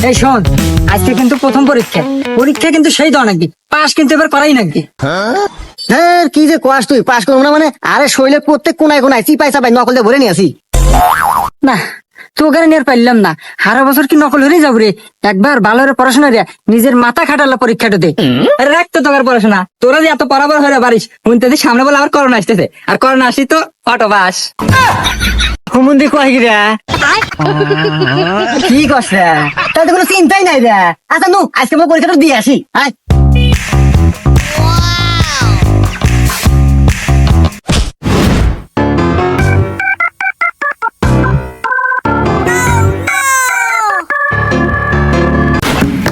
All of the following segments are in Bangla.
এই শোন, আজকে কিন্তু প্রথম পরীক্ষা। পরীক্ষা কিন্তু সেই দাও নাকি, পাস কিন্তু এবার করাই নাকি। হ্যাঁ, কি যে কোয়াস তুই পাস করবো না মানে? আরে শৈলের প্রত্যেক কোনায় কোনায় চিপাই চাপাই নকল দিয়ে ভরে নিয়ে আসি। না, তোকে নিয়ে পারলাম না। সারা বছর কি নকল হয়ে যাবো রে? একবার ভালো করে পড়াশোনা রে, নিজের মাথা খাটালো পরীক্ষাটা দে। আরে রাখ তো তোর পড়াশোনা, তোরা যে এত পড়াবার হয়ে পারিস। শুনতে সামনে বলে আবার করোনা আসতেছে, আর করোনা আসি তো অটো বাস। হুমুন্দি কয় কি রে? কি করছে? তাহলে তো কোনো চিন্তাই নাই রে। আচ্ছা নু আজকে আমার পরীক্ষাটা দিয়ে আসি। আয়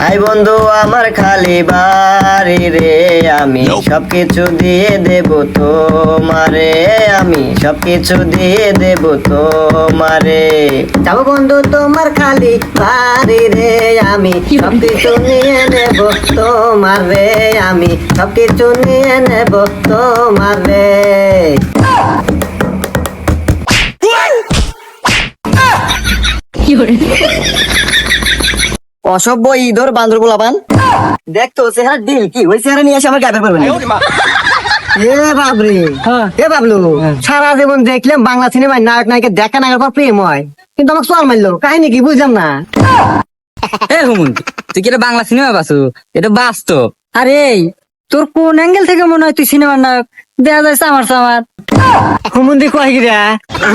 আই বন্ধু আমার খালি বাড়ি রে, আমি সবকিছু দিয়ে দেব তোমারে, আমি সবকিছু দিয়ে দেব তোমারে। যাবো বন্ধু তোমার খালি বাড়ি রে, আমি সবকিছু নিয়ে নেব তোমার রে, আমি সবকিছু নিয়ে নেব তোমার রে। অসভ্য ইঁদুর বান্দর গোলাপান, দেখতো চেহারা ডিল কি ওই চেহারা নিয়ে এসে আমার গায়ে পারবে না। এ বাবরে, এ বাবলু, সারা জীবন দেখলাম বাংলা সিনেমায় নায়ক নায়িকা দেখা নায়কের পর প্রেম হয়, কিন্তু আমাকে চল মারলো কাহিনী কি বুঝলাম না। এ হুমন্তি, তুই কি এটা বাংলা সিনেমা বাসু? এটা বাস্তব। আরে তোর কোন অ্যাঙ্গেল থেকে মনে হয় তুই সিনেমার নায়ক? দেখা যায় আমার সামার। হুমুন্দি কয় কি রে?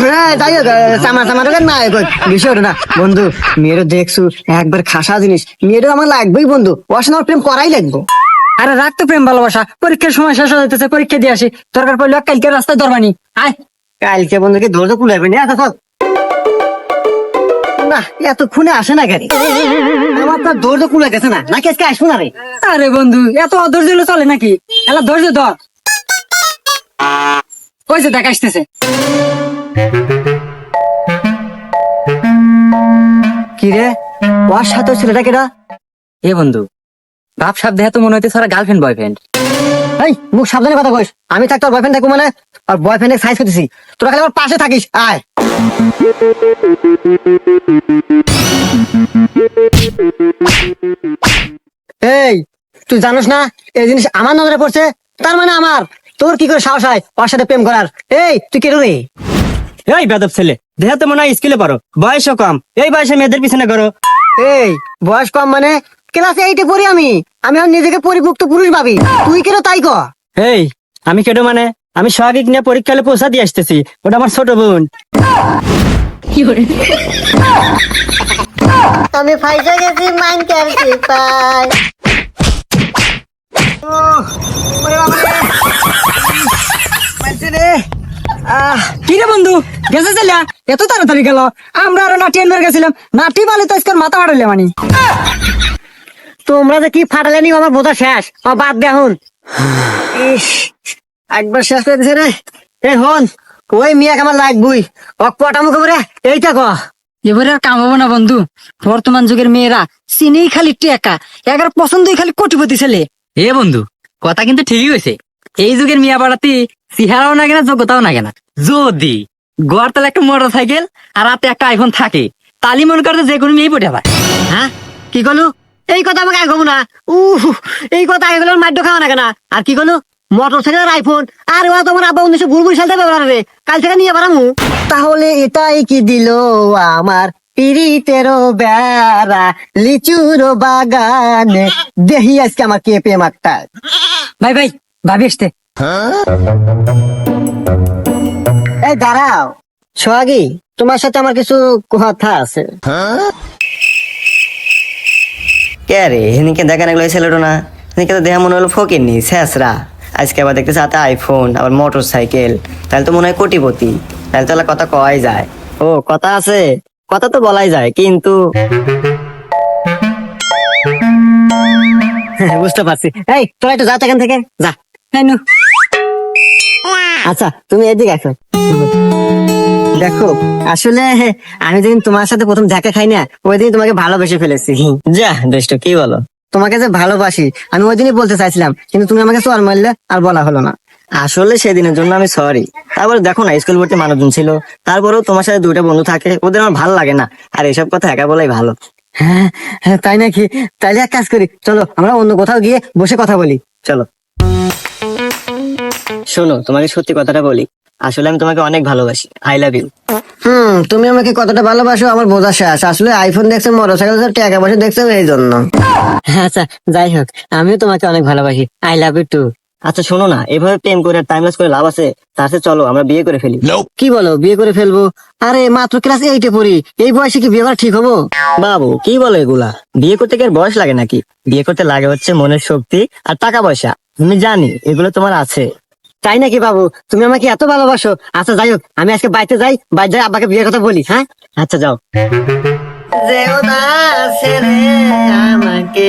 হ্যাঁ যাই হোক, চামার চামার নায়ক হোক, বিষয় ওটা না বন্ধু। মেয়েরও দেখছু একবার খাসা জিনিস, মেয়েরও আমার লাগবেই বন্ধু, অসনার প্রেম করাই লাগবো। আরে রাখ তো প্রেম ভালোবাসা, পরীক্ষার সময় শেষ হয়ে যাইতেছে, পরীক্ষা দিয়ে আসি। দরকার পড়লে কালকে রাস্তায় ধরবানি। আয় কালকে বন্ধুকে ধরতে কুলাবে না। আচ্ছা না এতক্ষণে আসে না গাড়ি, আমার তো দৌড়তে কুলা গেছে না, নাকি আজকে আসবো না রে? আরে বন্ধু, এত অধৈর্য হলে চলে নাকি? এলা ধৈর্য ধর। ওই যে দেখ আসতেছে। কি রে, ওর সাথে ছেলেটা কেটা? এ বন্ধু, ভাব সাপ দেহে তো মনে হইতে সারা গার্লফ্রেন্ড বয়ফ্রেন্ড। এই মুখ সাবধানে কথা কইস, আমি থাকতে বয়ফ্রেন্ড থাকবো মানে? আর বয়ফ্রেন্ডের সাইজ করতেছি, তোরা খালি আমার পাশে থাকিস। আয় এই তুই জানোস না এই জিনিস আমার নজরে পড়ছে, তার মানে আমার তোর কি করে সাহস হয় ওর সাথে প্রেম করার? এই তুই কে রে? এই বেদব ছেলে, দেহে তো মনে হয় স্কুলে পড়ো, বয়সও কম, এই বয়সে মেয়েদের পিছনে করো। এই বয়স কম মানে? ক্লাস 8-এ পড়ি আমি, আমি আর নিজেকে পরিপুক্ত পুরুষ ভাবি, তুই কেন তাই ক? এই আমি কেটো মানে? আমি সোহাগিক নিয়ে পরীক্ষালে পৌঁছা দিয়ে আসতেছি, ওটা আমার ছোট বোন। আমি ফাইজা গেছি মাইন করছি পাই। কি রে বন্ধু, গেছে চলিয়া এত তাড়াতাড়ি গেল? আমরা আরো নাটি আনবার গেছিলাম, নাটি বালি তো আজকাল মাথা ফাটাইলে মানি। তোমরা যে কি ফাটালেনি আমার বোঝা শেষ, আমার বাদ দে এখন। ইস, একবার শেষ করে দিছে রে। এই হন, ওই মিয়াকে আমার লাগবই, অকপটা মুখে বলে এইটা ক। এবারে আর কাম হবো না বন্ধু। বর্তমান যুগের মেয়েরা চিনেই খালি টেকা, এগার পছন্দই খালি কোটিপতি ছেলে। এ বন্ধু, কথা কিন্তু ঠিকই হয়েছে। এই যুগের মিয়া পাড়াতে চেহারাও না কেনা, যোগ্যতাও না কেনা। যদি গোয়ার তালে একটা মোটর সাইকেল আর রাতে একটা আইফোন থাকে, তালি মনে করতে যে কোনো মেয়েই পটে পায়। হ্যাঁ কি কলু? এই কথা আমাকে আগে না। এই কথা আগে গেলে মাদ্য খাওয়া না কেন? আর কি কলু? মোটর সাইকেল আইফোন আর ও তোমার আব্বা 1992 সাল থেকে ব্যবহার রে, কাল থেকে নিয়ে পারামু। তাহলে এটাই কি দিল আমার পিরিতেরও বেড়া লিচুর বাগানে? দেহি আজকে আমার কে প্রেম একটা। ভাই ভাই, ভাবি আসতে। এই দাঁড়াও সোহাগী, তোমার সাথে আমার কিছু কথা আছে। কে রে এদিকে দেখা গেলো ছেলেটা না, এদিকে তো দেখা মনে হলো ফকির নি শেষরা। আজকে আবার দেখতেছে হাতে আইফোন, আবার মোটর সাইকেল, তাহলে তো মনে হয় কোটিপতি, তাহলে তো ওলা কথা কওয়াই যায়। ও কথা আছে, কথা তো বলাই যায়, কিন্তু বুঝতে পারছি। এই তোরা একটু যা তো এখান থেকে যা। হ্যাঁ নু। আচ্ছা তুমি এদিকে আসো। দেখো আসলে আমি যেদিন তোমার সাথে প্রথম দেখা খাই না, ওই দিন তোমাকে ভালোবেসে ফেলেছি। যা দুষ্ট, কি বলো? তোমাকে যে ভালোবাসি আমি ওই দিনই বলতে চাইছিলাম, কিন্তু তুমি আমাকে চোর মারলে আর বলা হলো না। আসলে সেদিনের জন্য আমি সরি। তারপরে দেখো না স্কুল ভর্তি মানুষজন ছিল, তারপরেও তোমার সাথে দুইটা বন্ধু থাকে, ওদের আমার ভালো লাগে না। আর এসব কথা একা বলাই ভালো। হ্যাঁ হ্যাঁ, তাই নাকি? তাইলে এক কাজ করি, চলো আমরা অন্য কোথাও গিয়ে বসে কথা বলি। চলো। শোনো, তোমাকে সত্যি কথাটা বলি, আসলে আমি তোমাকে অনেক ভালোবাসি। I love you. তুমি আমাকে কতটা ভালোবাসো আমার বোঝা শেষ। আসলে আইফোন দেখছো, মোটরসাইকেল টাকা পয়সা দেখছো, এই জন্য। আচ্ছা যাই হোক, আমিও তোমাকে অনেক ভালোবাসি। I love you too. আচ্ছা শোনো না, এভাবে প্রেম করে টাইম লস করে লাভ আছে? তার চেয়ে চলো আমরা বিয়ে করে ফেলি। কি বলো, বিয়ে করে ফেলবো? আরে মাত্র ক্লাস 8-এ পড়ি, এই বয়সে কি বিয়ে করা ঠিক হবো? বাবু কি বলো এগুলা? বিয়ে করতে কি আর বয়স লাগে নাকি? বিয়ে করতে লাগে হচ্ছে মনের শক্তি আর টাকা পয়সা। তুমি জানি এগুলো তোমার আছে। তাই নাকি বাবু? তুমি আমাকে এত ভালোবাসো? আচ্ছা যাই হোক, আমি আজকে বাড়িতে যাই, বাড়িতে যাই আব্বাকে বিয়ের কথা বলি। হ্যাঁ আচ্ছা যাও। যেও না ছেড়ে আমাকে।